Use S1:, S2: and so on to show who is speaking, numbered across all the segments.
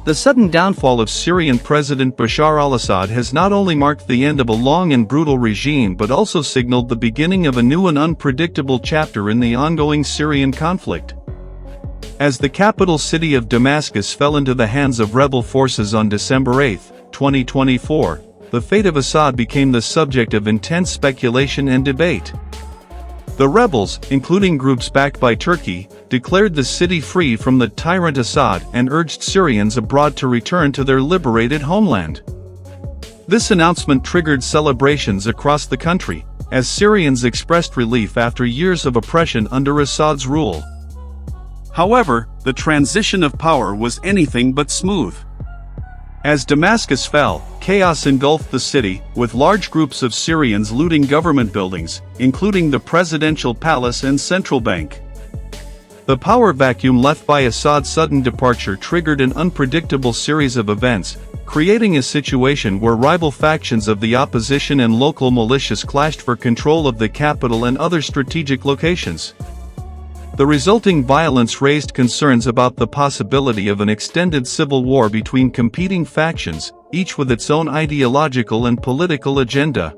S1: The sudden downfall of Syrian President Bashar al-Assad has not only marked the end of a long and brutal regime but also signaled the beginning of a new and unpredictable chapter in the ongoing Syrian conflict. As the capital city of Damascus fell into the hands of rebel forces on December 8, 2024, the fate of Assad became the subject of intense speculation and debate. The rebels, including groups backed by Turkey, declared the city free from the tyrant Assad and urged Syrians abroad to return to their liberated homeland. This announcement triggered celebrations across the country, as Syrians expressed relief after years of oppression under Assad's rule. However, the transition of power was anything but smooth. As Damascus fell, chaos engulfed the city, with large groups of Syrians looting government buildings, including the presidential palace and central bank. The power vacuum left by Assad's sudden departure triggered an unpredictable series of events, creating a situation where rival factions of the opposition and local militias clashed for control of the capital and other strategic locations. The resulting violence raised concerns about the possibility of an extended civil war between competing factions, each with its own ideological and political agenda.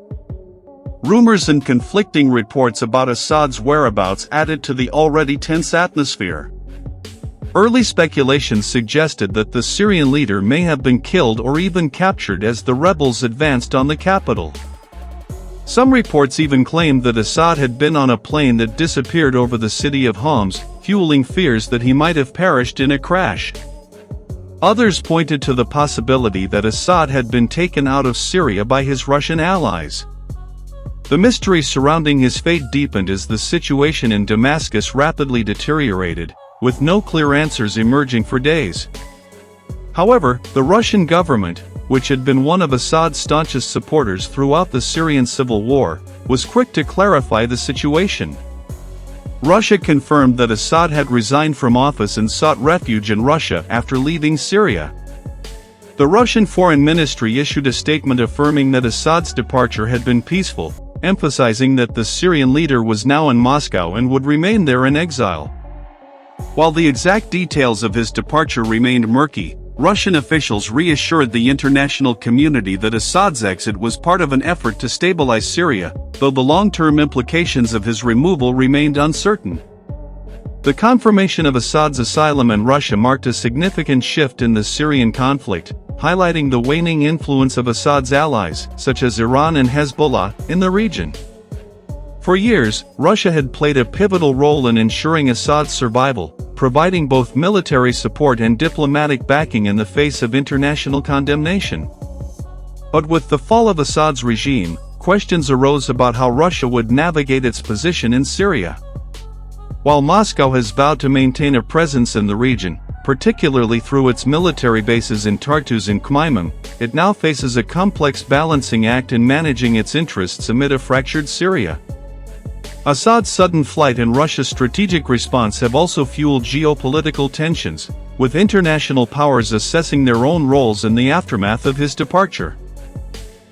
S1: Rumors and conflicting reports about Assad's whereabouts added to the already tense atmosphere. Early speculations suggested that the Syrian leader may have been killed or even captured as the rebels advanced on the capital. Some reports even claimed that Assad had been on a plane that disappeared over the city of Homs, fueling fears that he might have perished in a crash. Others pointed to the possibility that Assad had been taken out of Syria by his Russian allies. The mystery surrounding his fate deepened as the situation in Damascus rapidly deteriorated, with no clear answers emerging for days. However, the Russian government, which had been one of Assad's staunchest supporters throughout the Syrian civil war, was quick to clarify the situation. Russia confirmed that Assad had resigned from office and sought refuge in Russia after leaving Syria. The Russian Foreign Ministry issued a statement affirming that Assad's departure had been peaceful, emphasizing that the Syrian leader was now in Moscow and would remain there in exile. While the exact details of his departure remained murky, Russian officials reassured the international community that Assad's exit was part of an effort to stabilize Syria, though the long-term implications of his removal remained uncertain. The confirmation of Assad's asylum in Russia marked a significant shift in the Syrian conflict, highlighting the waning influence of Assad's allies, such as Iran and Hezbollah, in the region. For years, Russia had played a pivotal role in ensuring Assad's survival, providing both military support and diplomatic backing in the face of international condemnation. But with the fall of Assad's regime, questions arose about how Russia would navigate its position in Syria. While Moscow has vowed to maintain a presence in the region, particularly through its military bases in Tartus and Khmeimim, it now faces a complex balancing act in managing its interests amid a fractured Syria. Assad's sudden flight and Russia's strategic response have also fueled geopolitical tensions, with international powers assessing their own roles in the aftermath of his departure.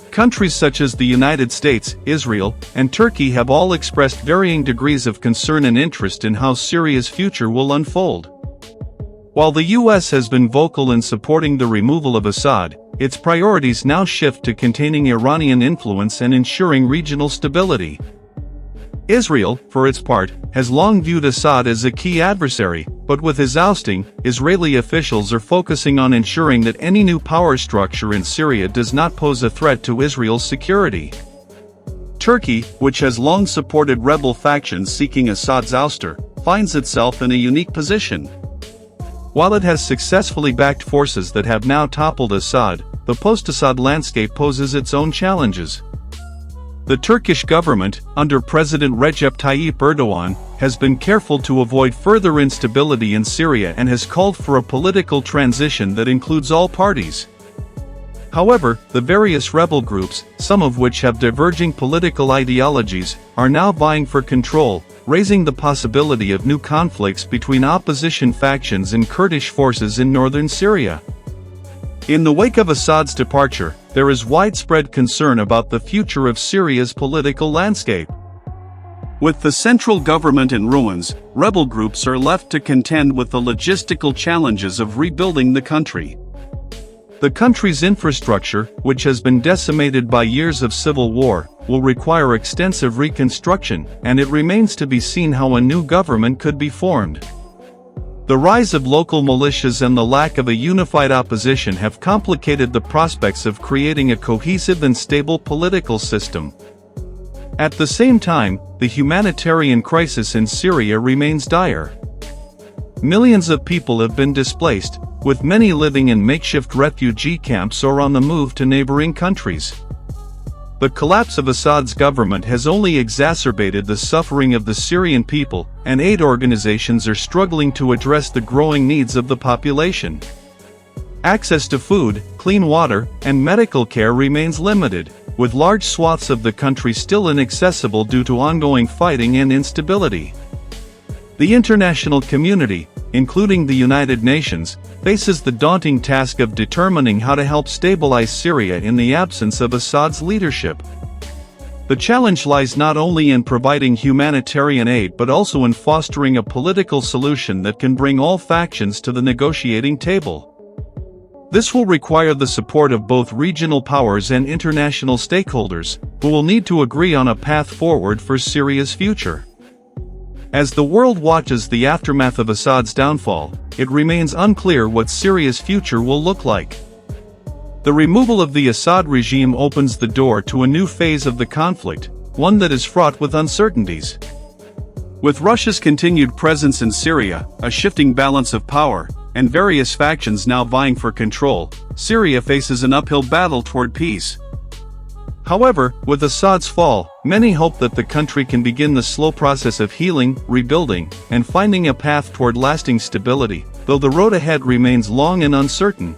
S1: Countries such as the United States, Israel, and Turkey have all expressed varying degrees of concern and interest in how Syria's future will unfold. While the US has been vocal in supporting the removal of Assad, its priorities now shift to containing Iranian influence and ensuring regional stability. Israel, for its part, has long viewed Assad as a key adversary, but with his ousting, Israeli officials are focusing on ensuring that any new power structure in Syria does not pose a threat to Israel's security. Turkey, which has long supported rebel factions seeking Assad's ouster, finds itself in a unique position. While it has successfully backed forces that have now toppled Assad, the post-Assad landscape poses its own challenges. The Turkish government, under President Recep Tayyip Erdogan, has been careful to avoid further instability in Syria and has called for a political transition that includes all parties. However, the various rebel groups, some of which have diverging political ideologies, are now vying for control, raising the possibility of new conflicts between opposition factions and Kurdish forces in northern Syria. In the wake of Assad's departure, there is widespread concern about the future of Syria's political landscape. With the central government in ruins, rebel groups are left to contend with the logistical challenges of rebuilding the country. The country's infrastructure, which has been decimated by years of civil war, will require extensive reconstruction, and it remains to be seen how a new government could be formed. The rise of local militias and the lack of a unified opposition have complicated the prospects of creating a cohesive and stable political system. At the same time, the humanitarian crisis in Syria remains dire. Millions of people have been displaced, with many living in makeshift refugee camps or on the move to neighboring countries. The collapse of Assad's government has only exacerbated the suffering of the Syrian people, and aid organizations are struggling to address the growing needs of the population. Access to food, clean water, and medical care remains limited, with large swaths of the country still inaccessible due to ongoing fighting and instability. The international community, including the United Nations, faces the daunting task of determining how to help stabilize Syria in the absence of Assad's leadership. The challenge lies not only in providing humanitarian aid but also in fostering a political solution that can bring all factions to the negotiating table. This will require the support of both regional powers and international stakeholders, who will need to agree on a path forward for Syria's future. As the world watches the aftermath of Assad's downfall, it remains unclear what Syria's future will look like. The removal of the Assad regime opens the door to a new phase of the conflict, one that is fraught with uncertainties. With Russia's continued presence in Syria, a shifting balance of power, and various factions now vying for control, Syria faces an uphill battle toward peace. However, with Assad's fall, many hope that the country can begin the slow process of healing, rebuilding, and finding a path toward lasting stability, though the road ahead remains long and uncertain.